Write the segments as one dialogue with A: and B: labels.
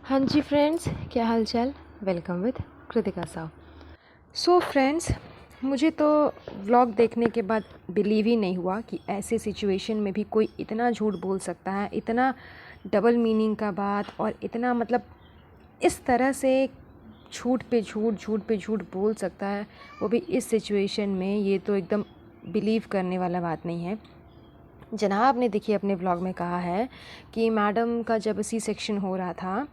A: हाँ जी फ्रेंड्स, क्या हाल चाल। Welcome with Kritika Sao. So friends, मुझे तो व्लॉग देखने के बाद बिलीव ही नहीं हुआ कि ऐसे सिचुएशन में भी कोई इतना झूठ बोल सकता है, इतना डबल मीनिंग का बात और इतना मतलब इस तरह से झूठ पे झूठ बोल सकता है, वो भी इस सिचुएशन में। ये तो एकदम बिलीव करने वाला बात नहीं है। जनाब ने देखिए अपने ब्लॉग में कहा है कि मैडम का जब सी सेक्शन हो रहा था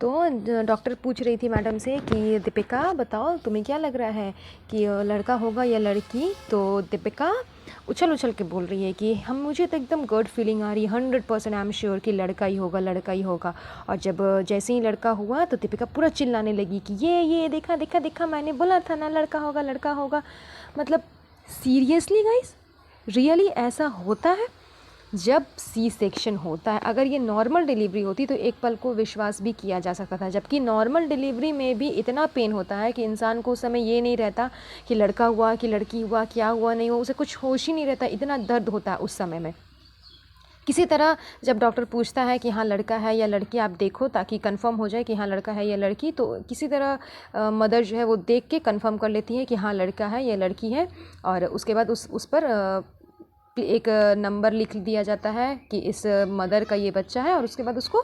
A: तो डॉक्टर पूछ रही थी मैडम से कि दीपिका बताओ तुम्हें क्या लग रहा है कि लड़का होगा या लड़की। तो दीपिका उछल के बोल रही है कि मुझे तो एकदम गॉड फीलिंग आ रही है, 100% आई एम श्योर कि लड़का ही होगा। और जब जैसे ही लड़का हुआ तो दीपिका पूरा चिल्लाने लगी कि ये देखा मैंने बोला था ना लड़का होगा। मतलब सीरियसली गाइस, रियली ऐसा होता है जब सी सेक्शन होता है। अगर ये नॉर्मल डिलीवरी होती तो एक पल को विश्वास भी किया जा सकता था, जबकि नॉर्मल डिलीवरी में भी इतना पेन होता है कि इंसान को उस समय ये नहीं रहता कि लड़का हुआ कि लड़की हुआ, क्या हुआ नहीं हुआ, उसे कुछ होश ही नहीं रहता। इतना दर्द होता है उस समय में। किसी तरह जब डॉक्टर पूछता है कि हाँ लड़का है या लड़की, आप देखो ताकि कंफर्म हो जाए कि हाँ लड़का है या लड़की, तो किसी तरह मदर जो है वो देख के कंफर्म कर लेती है कि हाँ लड़का है या लड़की है। और उसके बाद उस पर एक नंबर लिख दिया जाता है कि इस मदर का ये बच्चा है, और उसके बाद उसको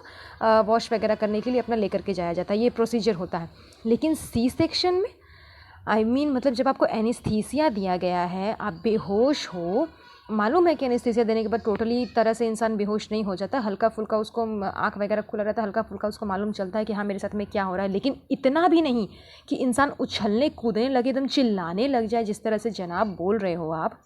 A: वॉश वगैरह करने के लिए अपना लेकर के जाया जाता है। ये प्रोसीजर होता है। लेकिन सी सेक्शन में मतलब जब आपको एनेस्थीसिया दिया गया है, आप बेहोश हो, मालूम है कि एनेस्थीसिया देने के बाद टोटली तरह से इंसान बेहोश नहीं हो जाता, हल्का फुल्का उसको आँख वगैरह खुला रहता है, हल्का फुल्का उसको मालूम चलता है कि हाँ मेरे साथ में क्या हो रहा है। लेकिन इतना भी नहीं कि इंसान उछलने कूदने लगे, एकदम चिल्लाने लग जाए, जिस तरह से जनाब बोल रहे हो आप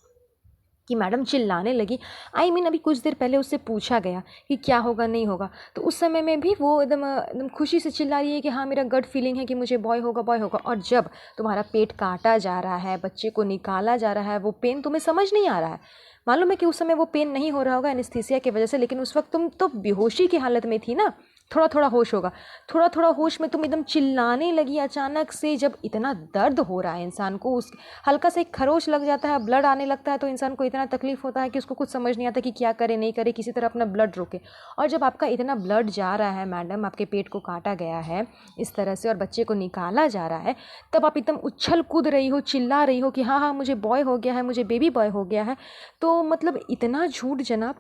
A: कि मैडम चिल्लाने लगी। अभी कुछ देर पहले उससे पूछा गया कि क्या होगा नहीं होगा, तो उस समय में भी वो एकदम खुशी से चिल्ला रही है कि हाँ मेरा गट फीलिंग है कि मुझे बॉय होगा। और जब तुम्हारा पेट काटा जा रहा है, बच्चे को निकाला जा रहा है, वो पेन तुम्हें समझ नहीं आ रहा है। मालूम है कि उस समय वो पेन नहीं हो रहा होगा एनेस्थीसिया की वजह से, लेकिन उस वक्त तुम तो बेहोशी की हालत में थी ना। थोड़ा होश होगा, थोड़ा होश में तुम एकदम चिल्लाने लगी अचानक से। जब इतना दर्द हो रहा है इंसान को, उस हल्का से एक खरोच लग जाता है, ब्लड आने लगता है, तो इंसान को इतना तकलीफ होता है कि उसको कुछ समझ नहीं आता कि क्या करे नहीं करे, किसी तरह अपना ब्लड रोके। और जब आपका इतना ब्लड जा रहा है मैडम, आपके पेट को काटा गया है इस तरह से और बच्चे को निकाला जा रहा है, तब आप एकदम उछल कूद रही हो, चिल्ला रही हो कि हाँ मुझे बॉय हो गया है, मुझे बेबी बॉय हो गया है। तो मतलब इतना झूठ जनाब,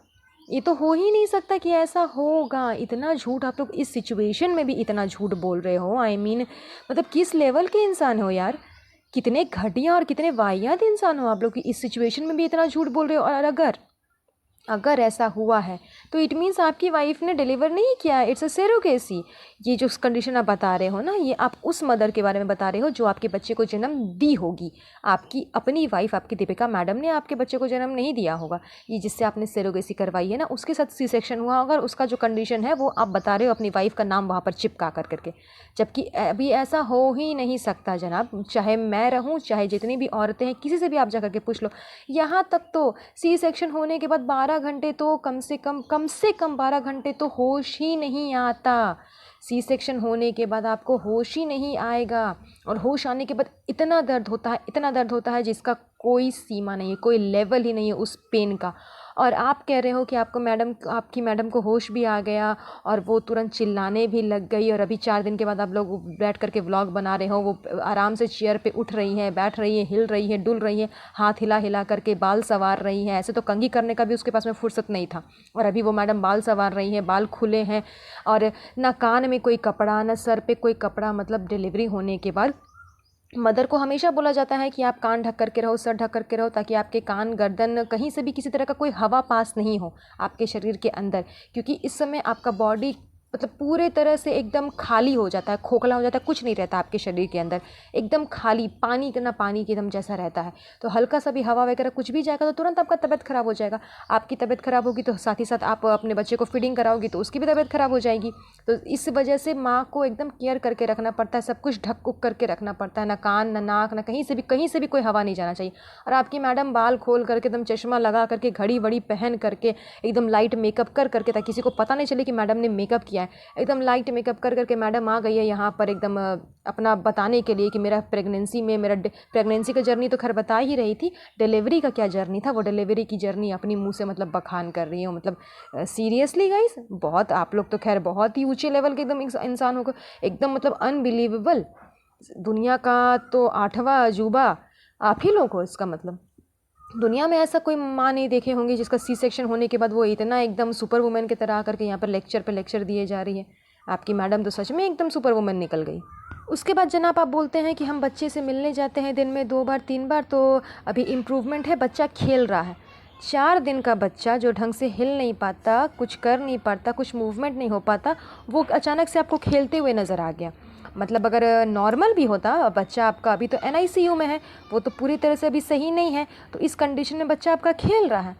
A: ये तो हो ही नहीं सकता कि ऐसा होगा। इतना झूठ आप लोग इस सिचुएशन में भी इतना झूठ बोल रहे हो। मतलब किस लेवल के इंसान हो यार, कितने घटिया और कितने वाहियात इंसान हो आप लोग कि इस सिचुएशन में भी इतना झूठ बोल रहे हो। और अगर ऐसा हुआ है तो इट मीन्स आपकी वाइफ ने डिलीवर नहीं किया है, इट्स अ सेरोगेसी। ये जो कंडीशन आप बता रहे हो ना, ये आप उस मदर के बारे में बता रहे हो जो आपके बच्चे को जन्म दी होगी। आपकी अपनी वाइफ, आपकी दीपिका मैडम ने आपके बच्चे को जन्म नहीं दिया होगा। ये जिससे आपने सेरोगेसी करवाई है ना, उसके साथ सी सेक्शन हुआ होगा, और उसका जो कंडीशन है वो आप बता रहे हो अपनी वाइफ का नाम वहाँ पर चिपका करके। जबकि अभी ऐसा हो ही नहीं सकता जनाब। चाहे मैं रहूँ, चाहे जितनी भी औरतें हैं, किसी से भी आप जा करके पूछ लो। यहाँ तक तो सी सेक्शन होने के बाद 12 घंटे तो कम से कम 12 घंटे तो होश ही नहीं आता। सी सेक्शन होने के बाद आपको होश ही नहीं आएगा, और होश आने के बाद इतना दर्द होता है जिसका कोई सीमा नहीं है, कोई लेवल ही नहीं है उस पेन का। और आप कह रहे हो कि आपकी मैडम को होश भी आ गया और वो तुरंत चिल्लाने भी लग गई, और अभी 4 दिन के बाद आप लोग बैठ करके व्लॉग बना रहे हो। वो आराम से चेयर पे उठ रही हैं, बैठ रही हैं, हिल रही हैं, डुल रही हैं, हाथ हिला करके बाल संवार रही हैं। ऐसे तो कंघी करने का भी उसके पास में फुर्सत नहीं था, और अभी वो मैडम बाल संवार रही हैं, बाल खुले हैं, और ना कान में कोई कपड़ा, ना सर पे कोई कपड़ा। मतलब डिलीवरी होने के बाद मदर को हमेशा बोला जाता है कि आप कान ढक करके रहो, सर ढक करके रहो, ताकि आपके कान, गर्दन, कहीं से भी किसी तरह का कोई हवा पास नहीं हो आपके शरीर के अंदर। क्योंकि इस समय आपका बॉडी मतलब पूरे तरह से एकदम खाली हो जाता है, खोखला हो जाता है, कुछ नहीं रहता आपके शरीर के अंदर, एकदम खाली, पानी की एकदम जैसा रहता है। तो हल्का सा भी हवा वगैरह कुछ भी जाएगा तो तुरंत आपका तबीयत ख़राब हो जाएगा। आपकी तबीयत ख़राब होगी तो साथ ही साथ आप अपने बच्चे को फीडिंग कराओगी तो उसकी भी तबीयत ख़राब हो जाएगी। तो इस वजह से माँ को एकदम केयर करके रखना पड़ता है, सब कुछ ढक उक करके रखना पड़ता है। ना कान, ना नाक, ना कहीं से भी कोई हवा नहीं जाना चाहिए। और आपकी मैडम बाल खोल करके एकदम चश्मा लगा करके, घड़ी वड़ी पहन करके, एकदम लाइट मेकअप कर करके, ताकि किसी को पता नहीं चले कि मैडम ने मेकअप किया है। एकदम लाइट मेकअप कर करके मैडम आ गई है यहाँ पर एकदम अपना बताने के लिए कि मेरा प्रेगनेंसी का जर्नी तो खैर बता ही रही थी, डिलीवरी का क्या जर्नी था वो डिलीवरी की जर्नी अपनी मुंह से मतलब बखान कर रही हूँ। मतलब सीरियसली गाइस, बहुत आप लोग तो खैर बहुत ही ऊंचे लेवल के एकदम इंसान हो, एकदम मतलब अनबिलीवेबल। दुनिया का तो 8वां अजूबा आप ही लोग हो। इसका मतलब दुनिया में ऐसा कोई माँ नहीं देखे होंगे जिसका सी सेक्शन होने के बाद वो इतना एकदम सुपर वुमेन की तरह आकर के यहाँ पर लेक्चर पे लेक्चर दिए जा रही है। आपकी मैडम तो सच में एकदम सुपर वुमेन निकल गई। उसके बाद जनाब आप बोलते हैं कि हम बच्चे से मिलने जाते हैं दिन में 2 बार 3 बार, तो अभी इम्प्रूवमेंट है, बच्चा खेल रहा है। 4 दिन का बच्चा जो ढंग से हिल नहीं पाता, कुछ कर नहीं पाता, कुछ मूवमेंट नहीं हो पाता, वो अचानक से आपको खेलते हुए नज़र आ गया। मतलब अगर नॉर्मल भी होता, बच्चा आपका अभी तो NICU में है, वो तो पूरी तरह से अभी सही नहीं है, तो इस कंडीशन में बच्चा आपका खेल रहा है।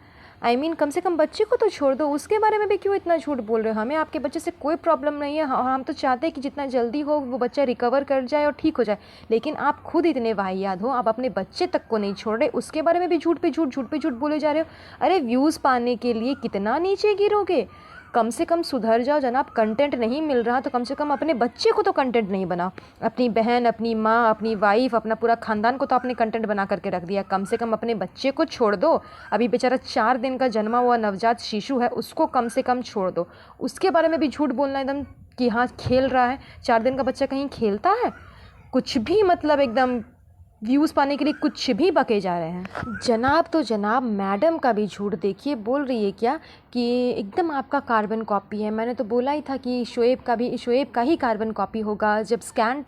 A: कम से कम बच्चे को तो छोड़ दो, उसके बारे में भी क्यों इतना झूठ बोल रहे हो? हमें आपके बच्चे से कोई प्रॉब्लम नहीं है और हम तो चाहते हैं कि जितना जल्दी हो वो बच्चा रिकवर कर जाए और ठीक हो जाए, लेकिन आप खुद इतने वाहियात हो, आप अपने बच्चे तक को नहीं छोड़ रहे, उसके बारे में भी झूठ पे झूठ बोले जा रहे हो। अरे व्यूज़ पाने के लिए कितना नीचे गिरोगे? कम से कम सुधर जाओ जनाब। कंटेंट नहीं मिल रहा तो कम से कम अपने बच्चे को तो कंटेंट नहीं बनाओ। अपनी बहन, अपनी माँ, अपनी वाइफ, अपना पूरा खानदान को तो आपने कंटेंट बना करके रख दिया, कम से कम अपने बच्चे को छोड़ दो। अभी बेचारा 4 दिन का जन्मा हुआ नवजात शिशु है, उसको कम से कम छोड़ दो। उसके बारे में भी झूठ बोलना एकदम कि हाँ खेल रहा है। 4 दिन का बच्चा कहीं खेलता है? कुछ भी मतलब एकदम व्यूज़ पाने के लिए कुछ भी बके जा रहे हैं जनाब। तो जनाब मैडम का भी झूठ देखिए, बोल रही है क्या कि एकदम आपका कार्बन कॉपी है। मैंने तो बोला ही था कि शोएब का ही कार्बन कॉपी होगा। जब स्कैन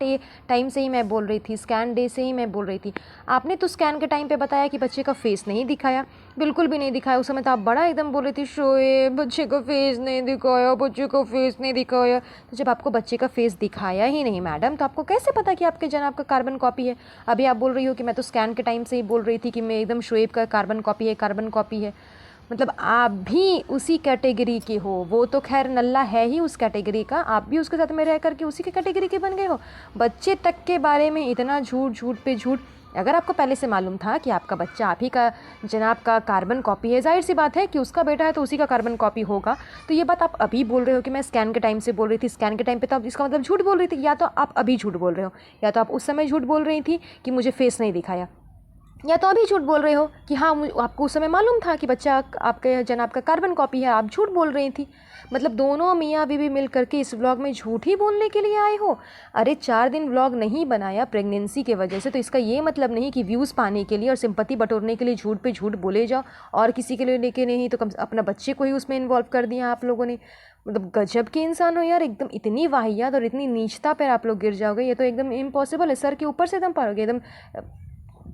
A: टाइम से ही मैं बोल रही थी, स्कैन डे से ही मैं बोल रही थी। आपने तो स्कैन के टाइम पे बताया कि बच्चे का फेस नहीं दिखाया, बिल्कुल भी नहीं दिखाया। उस समय तो आप बड़ा एकदम बोल रही थी शोएब बच्चे का फेस नहीं दिखाया, बच्चे का फेस नहीं दिखाया। तो जब आपको बच्चे का फेस दिखाया ही नहीं मैडम, तो आपको कैसे पता कि आपके जनाब का कार्बन कॉपी है? अभी आप बोल रही हो कि मैं तो स्कैन के टाइम से ही बोल रही थी कि मैं एकदम शोएब का कार्बन कॉपी है। मतलब आप भी उसी कैटेगरी के हो। वो तो खैर नल्ला है ही उस कैटेगरी का, आप भी उसके साथ में रह करके उसी के कैटेगरी के बन गए हो। बच्चे तक के बारे में इतना झूठ पे झूठ। अगर आपको पहले से मालूम था कि आपका बच्चा आप ही का जनाब का कार्बन कॉपी है, जाहिर सी बात है कि उसका बेटा है तो उसी का कार्बन कॉपी होगा। तो ये बात आप अभी बोल रहे हो कि मैं स्कैन के टाइम से बोल रही थी, स्कैन के टाइम पे तो आप इसका मतलब झूठ बोल रही थी। या तो आप अभी झूठ बोल रहे हो, या तो आप उस समय झूठ बोल रही थी कि मुझे फेस नहीं दिखाया, या तो अभी झूठ बोल रहे हो कि हाँ आपको उस समय मालूम था कि बच्चा आपके जनाब का कार्बन कॉपी है, आप झूठ बोल रही थी। मतलब दोनों मियाँ बीवी मिल करके इस व्लॉग में झूठ ही बोलने के लिए आए हो। अरे 4 दिन व्लॉग नहीं बनाया प्रेगनेंसी के वजह से, तो इसका ये मतलब नहीं कि व्यूज़ पाने के लिए और सिंपैथी बटोरने के लिए झूठ पे झूठ बोले जाओ और किसी के लिए लेके नहीं, तो कम अपना बच्चे को ही उसमें इन्वॉल्व कर दिया आप लोगों ने। मतलब गजब के इंसान हो यार, एकदम इतनी वाहियात और इतनी नीचता पर आप लोग गिर जाओगे, ये तो एकदम इम्पॉसिबल है। सर के ऊपर से एकदम पारोगे एकदम,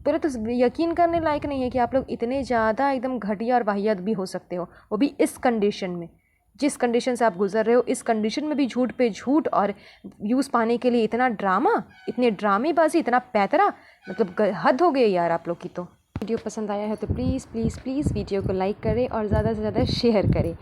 A: पहले तो यकीन करने लायक नहीं है कि आप लोग इतने ज़्यादा एकदम घटिया और वाहियात भी हो सकते हो, वो भी इस कंडीशन में। जिस कंडीशन से आप गुजर रहे हो, इस कंडीशन में भी झूठ पे झूठ और व्यूज़ पाने के लिए इतना ड्रामा, इतने ड्रामेबाजी, इतना पैतरा। मतलब हद हो गई यार आप लोग की। तो वीडियो पसंद आया है तो प्लीज़ प्लीज़ प्लीज़ वीडियो को लाइक करें और ज़्यादा से ज़्यादा शेयर करें।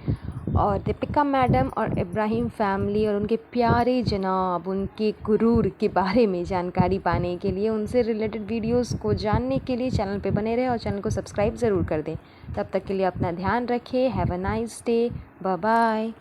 A: और दीपिका मैडम और इब्राहिम फैमिली और उनके प्यारे जनाब, उनके गुरूर के बारे में जानकारी पाने के लिए, उनसे रिलेटेड वीडियोस को जानने के लिए चैनल पे बने रहें और चैनल को सब्सक्राइब ज़रूर कर दें। तब तक के लिए अपना ध्यान रखें। Have a nice day. Bye bye.